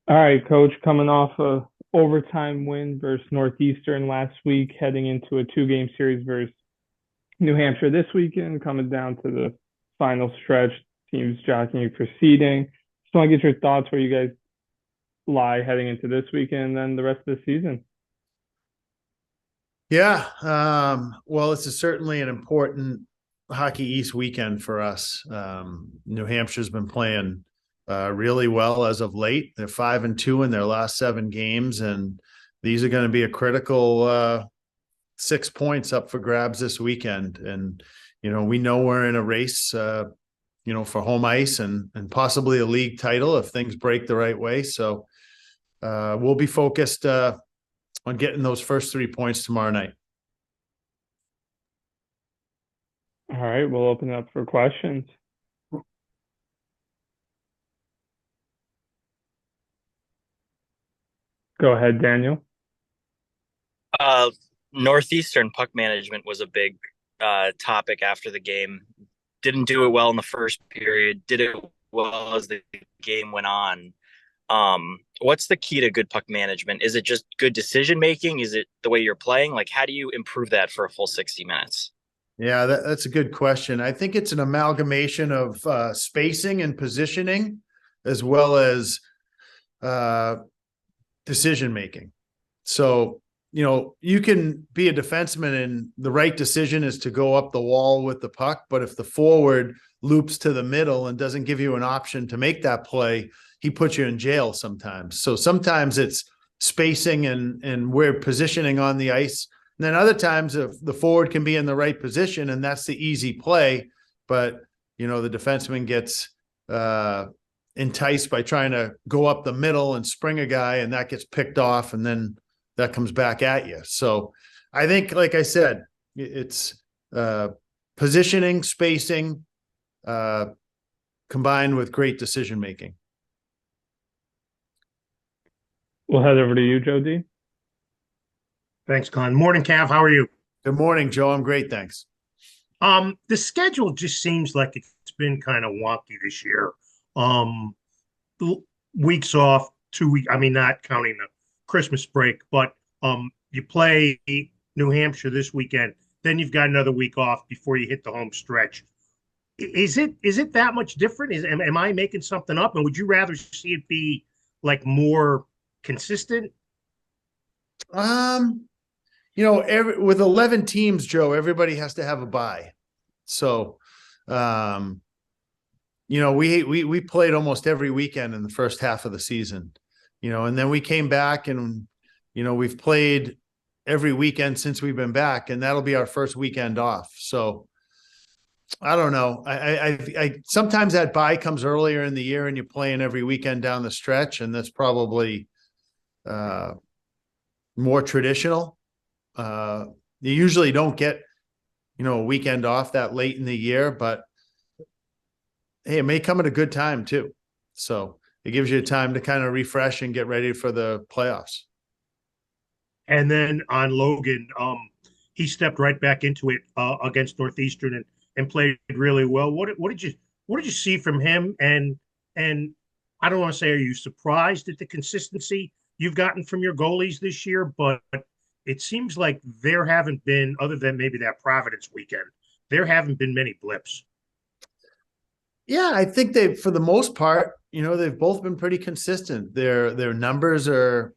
All right, coach, coming off a overtime win versus Northeastern last week, heading into a two-game series versus New Hampshire this weekend, coming down to the final stretch, teams jockeying for seeding. Just want to get your thoughts where you guys lie heading into this weekend and then the rest of the season. Yeah, well, certainly an important Hockey East weekend for us. New Hampshire's been playing really well as of late. They're 5-2 in their last 7 games, and these are going to be a critical 6 points up for grabs this weekend. And we know we're in a race, for home ice and possibly a league title if things break the right way. So we'll be focused on getting those first 3 points tomorrow night. All right, we'll open it up for questions. Go ahead, Daniel. Uh, Northeastern puck management was a big topic after the game. Didn't do it well in the first period. Did it well as the game went on. What's the key to good puck management? Is it just good decision making? Is it the way you're playing? Like, how do you improve that for a full 60 minutes? Yeah, that's a good question. I think it's an amalgamation of spacing and positioning, as well as decision making. So, you can be a defenseman and the right decision is to go up the wall with the puck. But if the forward loops to the middle and doesn't give you an option to make that play, he puts you in jail sometimes. So sometimes it's spacing and we're positioning on the ice. And then other times if the forward can be in the right position and that's the easy play, but the defenseman gets enticed by trying to go up the middle and spring a guy, and that gets picked off, and then that comes back at you. So I think, like I said, it's positioning, spacing, combined with great decision making. We'll head over to you, Joe D. Thanks, Con. Morning, Cav. How are you? Good morning, Joe. I'm great, thanks. The schedule just seems like it's been kind of wonky this year. Weeks off, 2 weeks. I mean, not counting the Christmas break, but you play New Hampshire this weekend, then you've got another week off before you hit the home stretch. Is it that much different? Am I making something up? And would you rather see it be like more consistent? With 11 teams, Joe, everybody has to have a bye. So, we played almost every weekend in the first half of the season, and then we came back and, we've played every weekend since we've been back, and that'll be our first weekend off. So I don't know. I sometimes that bye comes earlier in the year and you're playing every weekend down the stretch, and that's probably more traditional. You usually don't get, a weekend off that late in the year, but hey, it may come at a good time too. So it gives you time to kind of refresh and get ready for the playoffs. And then on Logan, he stepped right back into it against Northeastern and played really well. What did you see from him? And I don't want to say, are you surprised at the consistency you've gotten from your goalies this year? But it seems like there haven't been, other than maybe that Providence weekend, there haven't been many blips. Yeah, I think for the most part, they've both been pretty consistent. Their numbers are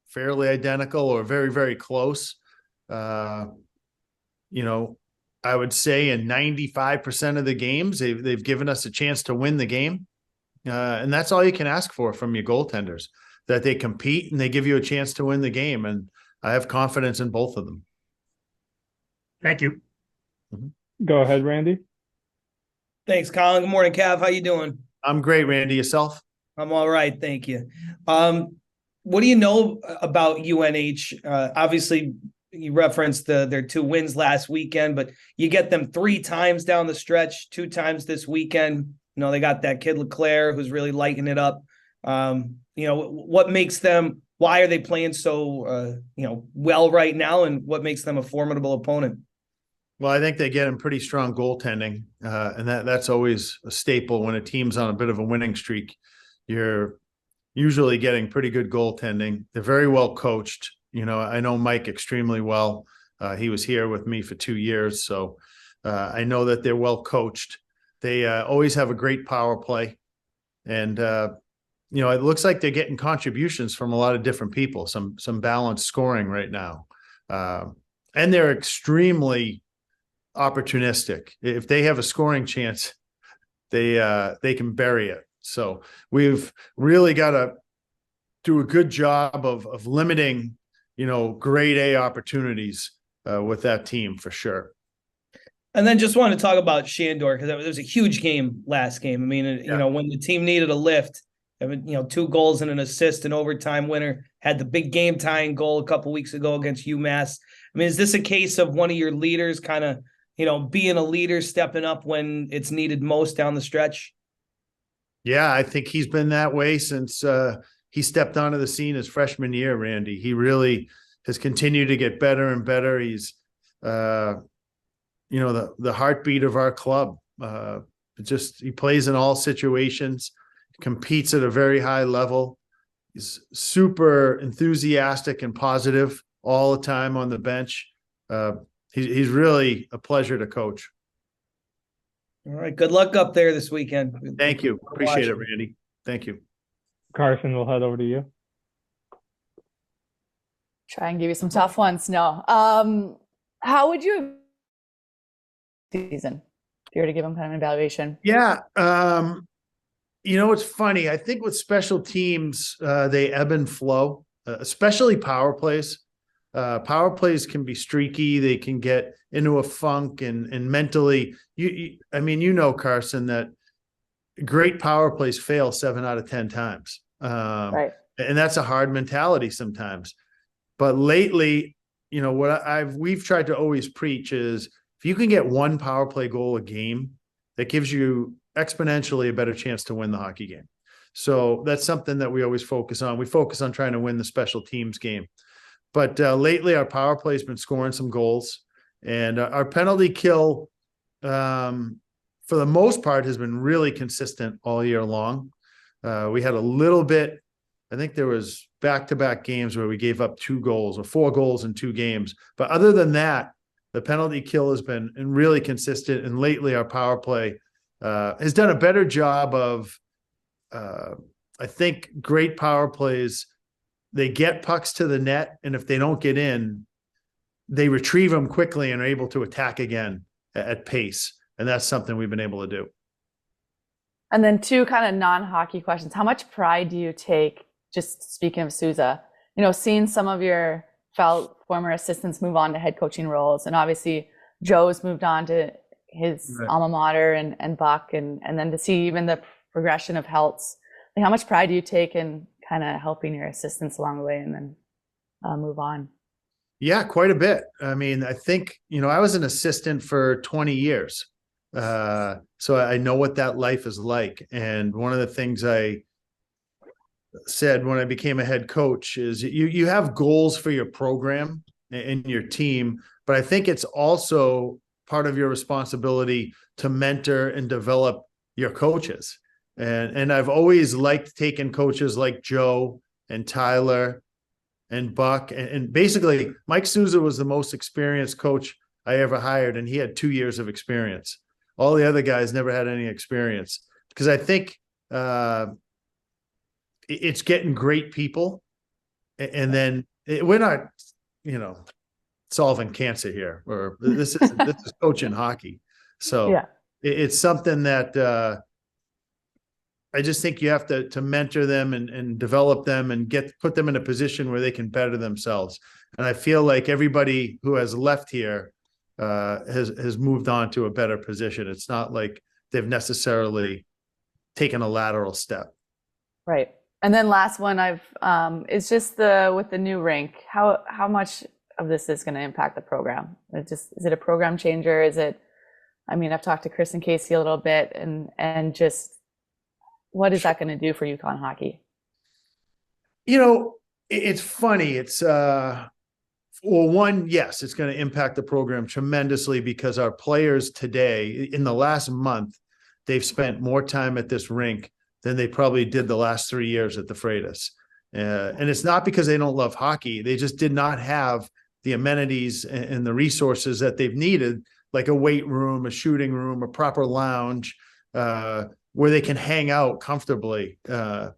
fairly identical or very, very close. I would say in 95% of the games, they've given us a chance to win the game. And that's all you can ask for from your goaltenders, that they compete and they give you a chance to win the game. And I have confidence in both of them. Thank you. Go ahead, Randy. Thanks, Colin. Good morning, Cav. How you doing? I'm great, Randy. Yourself? I'm all right, thank you. What do you know about UNH? Obviously, you referenced their 2 wins last weekend, but you get them 3 times down the stretch, 2 times this weekend. They got that kid LeClaire who's really lighting it up. What makes them? Why are they playing so well right now, and what makes them a formidable opponent? Well, I think they get in pretty strong goaltending, and that's always a staple when a team's on a bit of a winning streak. Your usually getting pretty good goaltending. They're very well coached. I know Mike extremely well. He was here with me for 2 years, so I know that they're well coached. They always have a great power play, and it looks like they're getting contributions from a lot of different people. Some balanced scoring right now, and they're extremely opportunistic. If they have a scoring chance, they can bury it. So we've really got to do a good job of limiting, grade A opportunities with that team for sure. And then just want to talk about Shandor, because it was a huge game last game. I mean, when the team needed a lift, 2 goals and an assist, an overtime winner, had the big game tying goal a couple weeks ago against UMass. I mean, is this a case of one of your leaders kind of, being a leader, stepping up when it's needed most down the stretch? Yeah, I think he's been that way since he stepped onto the scene his freshman year, Randy. He really has continued to get better and better. He's, the heartbeat of our club. He plays in all situations, competes at a very high level. He's super enthusiastic and positive all the time on the bench. He's really a pleasure to coach. All right. Good luck up there this weekend. Thank you. Appreciate it, Randy. Thank you. Carson, we'll head over to you. Try and give you some tough ones. No. How would you season if you were to give them kind of an evaluation? Yeah. It's funny. I think with special teams, they ebb and flow, especially power plays. Power plays can be streaky. They can get into a funk and mentally, Carson, that great power plays fail 7 out of 10 times. Right. And that's a hard mentality sometimes. But lately, we've tried to always preach is if you can get 1 power play goal a game, that gives you exponentially a better chance to win the hockey game. So that's something that we always focus on. We focus on trying to win the special teams game. But lately, our power play has been scoring some goals, and our penalty kill, for the most part, has been really consistent all year long. We had a little bit. I think there was back-to-back games where we gave up 2 goals or 4 goals in 2 games. But other than that, the penalty kill has been really consistent. And lately, our power play has done a better job of, I think, great power plays. They get pucks to the net, and if they don't get in, they retrieve them quickly and are able to attack again at pace. And that's something we've been able to do. And then 2 kind of non-hockey questions. How much pride do you take, just speaking of Souza, seeing some of your former assistants move on to head coaching roles, and obviously Joe's moved on to his alma mater and Buck, and then to see even the progression of Heltz. Like, how much pride do you take in kind of helping your assistants along the way and then move on? Yeah, quite a bit. I mean, I think, I was an assistant for 20 years. So I know what that life is like. And one of the things I said when I became a head coach is you have goals for your program and your team, but I think it's also part of your responsibility to mentor and develop your coaches. And I've always liked taking coaches like Joe and Tyler and Buck. And basically, Mike Souza was the most experienced coach I ever hired, and he had 2 years of experience. All the other guys never had any experience, because I think it's getting great people. And then we're not, solving cancer here, or this is coaching hockey. So yeah. It's something that I just think you have to mentor them and develop them and put them in a position where they can better themselves. And I feel like everybody who has left here has moved on to a better position. It's not like they've necessarily taken a lateral step. Right. And then last one is just with the new rink, how much of this is going to impact the program? Is it a program changer? I've talked to Chris and Casey a little bit, and just what is that going to do for UConn hockey? It's funny. It's yes, it's going to impact the program tremendously, because our players today, in the last month, they've spent more time at this rink than they probably did the last 3 years at the Freitas. And it's not because they don't love hockey. They just did not have the amenities and the resources that they've needed, like a weight room, a shooting room, a proper lounge, where they can hang out comfortably. They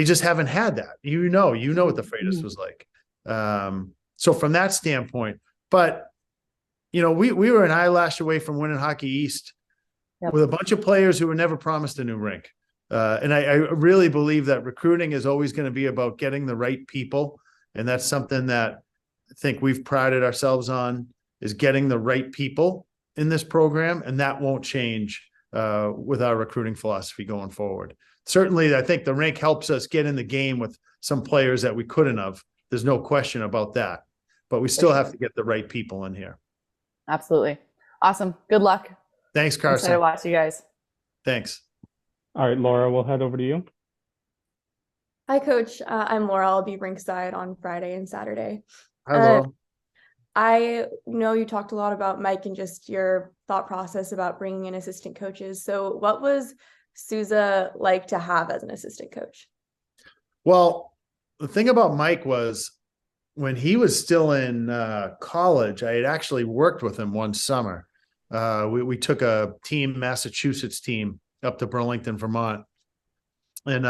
just haven't had that. You know what the Freitas was like. So from that standpoint, but we were an eyelash away from winning Hockey East with a bunch of players who were never promised a new rink. And I really believe that recruiting is always going to be about getting the right people. And that's something that I think we've prided ourselves on, is getting the right people in this program. And that won't change with our recruiting philosophy going forward. Certainly, I think the rink helps us get in the game with some players that we couldn't have. There's no question about that. But we still have to get the right people in here. Absolutely. Awesome. Good luck. Thanks, Carson. Excited to watch you guys. Thanks. All right, Laura, we'll head over to you. Hi, Coach. I'm Laura. I'll be rinkside on Friday and Saturday. Hi, Laura. I know you talked a lot about Mike and just your thought process about bringing in assistant coaches. So what was Souza like to have as an assistant coach? Well, the thing about Mike was, when he was still in college, I had actually worked with him one summer. We took a Massachusetts team up to Burlington, Vermont, and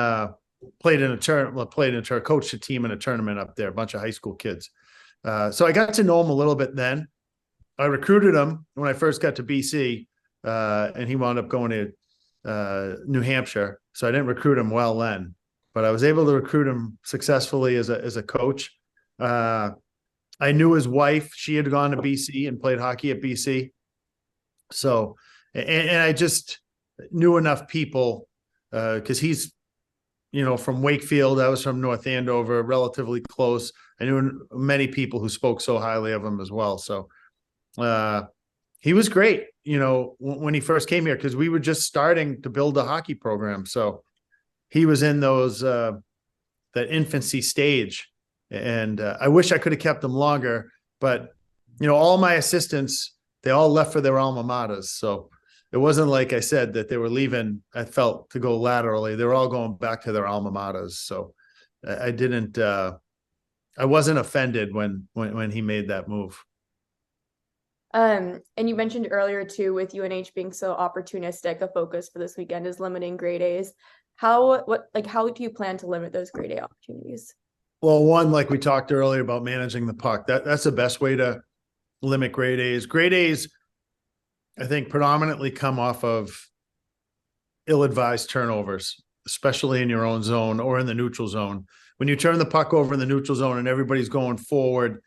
coached a team in a tournament up there, a bunch of high school kids. So I got to know him a little bit then. I recruited him when I first got to BC, and he wound up going to New Hampshire. So I didn't recruit him well then, but I was able to recruit him successfully as a coach. I knew his wife. She had gone to BC and played hockey at BC. So, and I just knew enough people because he's, from Wakefield. I was from North Andover, relatively close. I knew many people who spoke so highly of him as well. So he was great, when he first came here, because we were just starting to build a hockey program. So he was in that infancy stage. And I wish I could have kept him longer, but all my assistants, they all left for their alma maters. So it wasn't like I said that they were leaving, I felt, to go laterally. They were all going back to their alma maters. So I wasn't offended when he made that move. And you mentioned earlier too, with UNH being so opportunistic, a focus for this weekend is limiting grade A's. How do you plan to limit those grade A opportunities? Well, one, like we talked earlier about managing the puck, that's the best way to limit grade A's. Grade A's, I think, predominantly come off of ill-advised turnovers, especially in your own zone or in the neutral zone. When you turn the puck over in the neutral zone and everybody's going forward,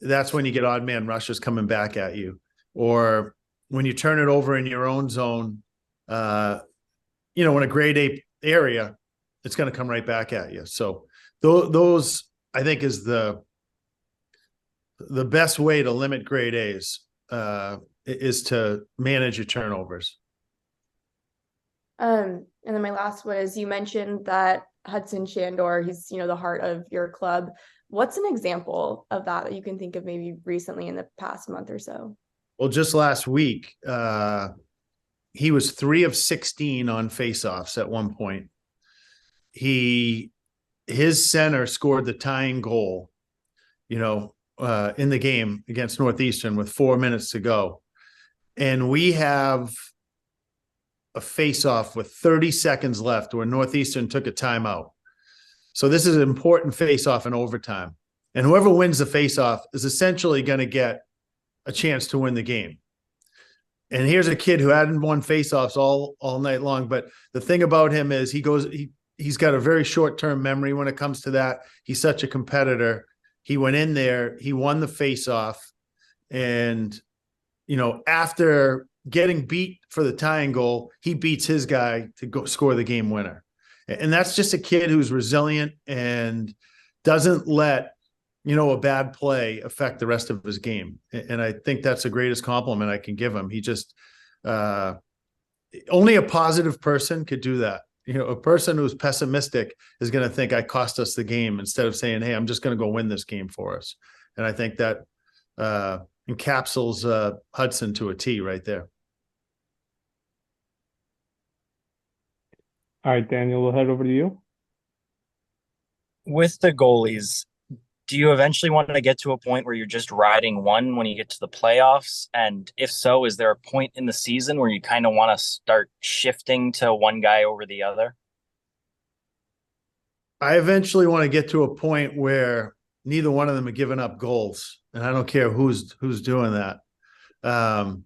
that's when you get odd man rushes coming back at you. Or when you turn it over in your own zone, in a grade A area, it's going to come right back at you. So those, I think, is the best way to limit grade A's, is to manage your turnovers. And then my last one is, you mentioned that Hudson Shandor, he's, the heart of your club. What's an example of that you can think of maybe recently in the past month or so? Well, just last week, he was 3 of 16 on faceoffs at one point. His center scored the tying goal, in the game against Northeastern with 4 minutes to go. And we have a face-off with 30 seconds left where Northeastern took a timeout. So this is an important face-off in overtime. And whoever wins the face-off is essentially going to get a chance to win the game. And here's a kid who hadn't won face-offs all night long. But the thing about him is he's got a very short-term memory when it comes to that. He's such a competitor. He went in there, he won the face-off, and after getting beat for the tying goal, he beats his guy to go score the game winner. And that's just a kid who's resilient and doesn't let, a bad play affect the rest of his game. And I think that's the greatest compliment I can give him. He just, only a positive person could do that. A person who's pessimistic is going to think I cost us the game instead of saying, hey, I'm just going to go win this game for us. And I think that encapsulates Hudson to a T right there. All right, Daniel, we'll head over to you. With the goalies, do you eventually want to get to a point where you're just riding one when you get to the playoffs? And if so, is there a point in the season where you kind of want to start shifting to one guy over the other? I eventually want to get to a point where neither one of them are giving up goals, and I don't care who's doing that. I've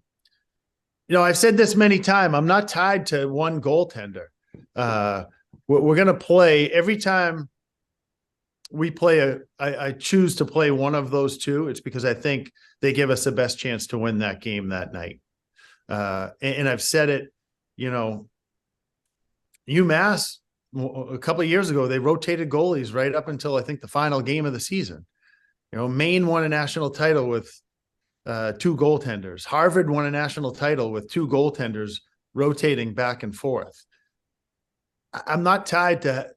said this many times. I'm not tied to one goaltender. We're going to play every time we play. I choose to play one of those two. It's because I think they give us the best chance to win that game that night. And I've said it. UMass, a couple of years ago, they rotated goalies right up until I think the final game of the season. Maine won a national title with two goaltenders. Harvard won a national title with two goaltenders rotating back and forth. I'm not tied to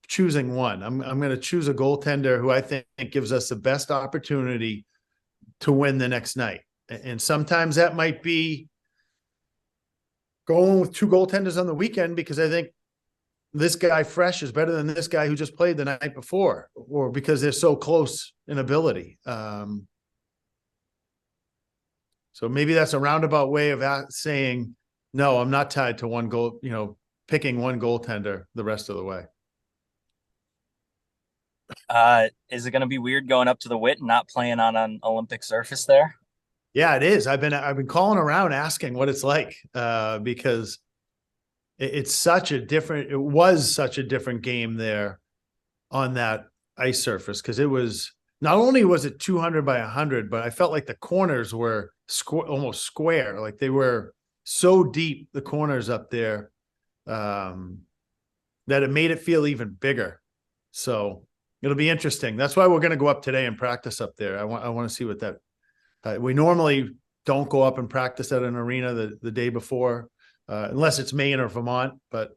choosing one. I'm going to choose a goaltender who I think gives us the best opportunity to win the next night. And sometimes that might be going with two goaltenders on the weekend because I think this guy fresh is better than this guy who just played the night before, or because they're so close in ability. So maybe that's a roundabout way of saying, no, I'm not tied to one goal, picking one goaltender the rest of the way. Is it going to be weird going up to the Wit and not playing on an Olympic surface there? Yeah, it is. I've been calling around asking what it's like because it was such a different game there on that ice surface, because it was not only was it 200 by 100, but I felt like the corners were almost square, like they were so deep, the corners up there, that it made it feel even bigger. So it'll be interesting. That's why we're going to go up today and practice up there. I want to see what that. We normally don't go up and practice at an arena the day before, unless it's Maine or Vermont. But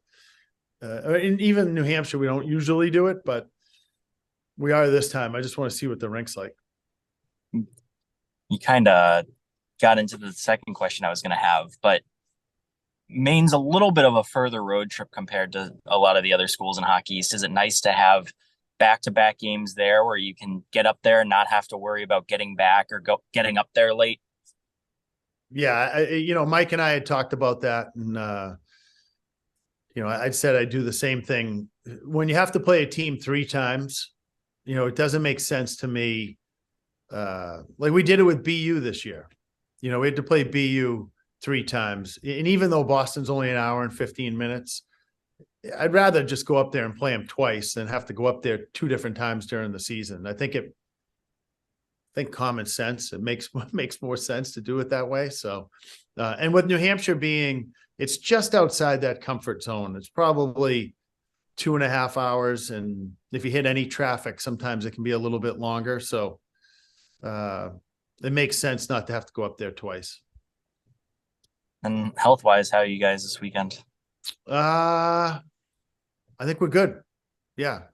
even New Hampshire, we don't usually do it, but we are this time. I just want to see what the rink's like. You kind of got into the second question I was going to have, but Maine's a little bit of a further road trip compared to a lot of the other schools in Hockey East. Is it nice to have back-to-back games there where you can get up there and not have to worry about getting back or getting up there late? Yeah, Mike and I had talked about that, and I'd said I'd do the same thing. When you have to play a team 3 times, it doesn't make sense to me. Like we did it with BU this year. We had to play BU 3 times, and even though Boston's only an hour and 15 minutes, I'd rather just go up there and play them twice than have to go up there 2 different times during the season. I think common sense, it makes more sense to do it that way. So, and with New Hampshire it's just outside that comfort zone. It's probably 2.5 hours. And if you hit any traffic, sometimes it can be a little bit longer. So, it makes sense not to have to go up there twice. And health-wise, how are you guys this weekend? I think we're good. Yeah.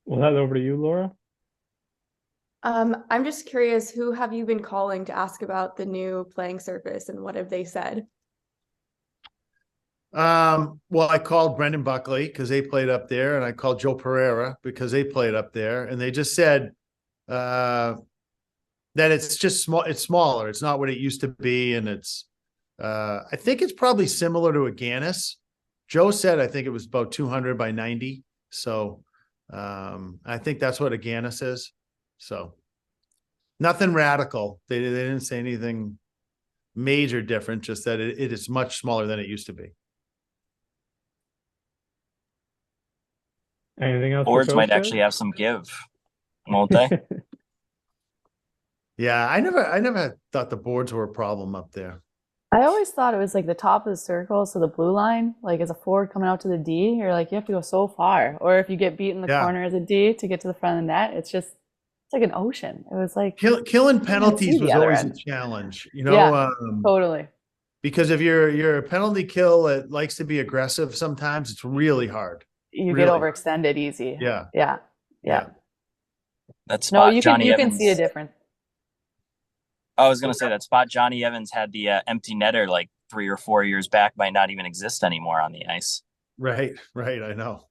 We'll head over to you, Laura. I'm just curious, who have you been calling to ask about the new playing surface, and what have they said? Well, I called Brendan Buckley because they played up there, and I called Joe Pereira because they played up there, and they just said that it's just small. It's smaller. It's not what it used to be, and it's. I think it's probably similar to a Gannis. Joe said I think it was about 200 by 90. So I think that's what a Gannis is. So nothing radical. They didn't say anything major different, just that it is much smaller than it used to be. Anything else? Boards might actually have some give, won't they? Yeah, I never thought the boards were a problem up there. I always thought it was like the top of the circle, so the blue line, like as a forward coming out to the D, you're like, you have to go so far. Or if you get beat in the corner as a D to get to the front of the net, it's like an ocean. It was like killing penalties was always a challenge, Yeah, totally. Because if you're a penalty kill that likes to be aggressive, sometimes it's really hard. You get overextended easy. Yeah. That spot, you can see a difference. I was going to say that spot Johnny Evans had the empty netter like 3 or 4 years back might not even exist anymore on the ice. Right. I know.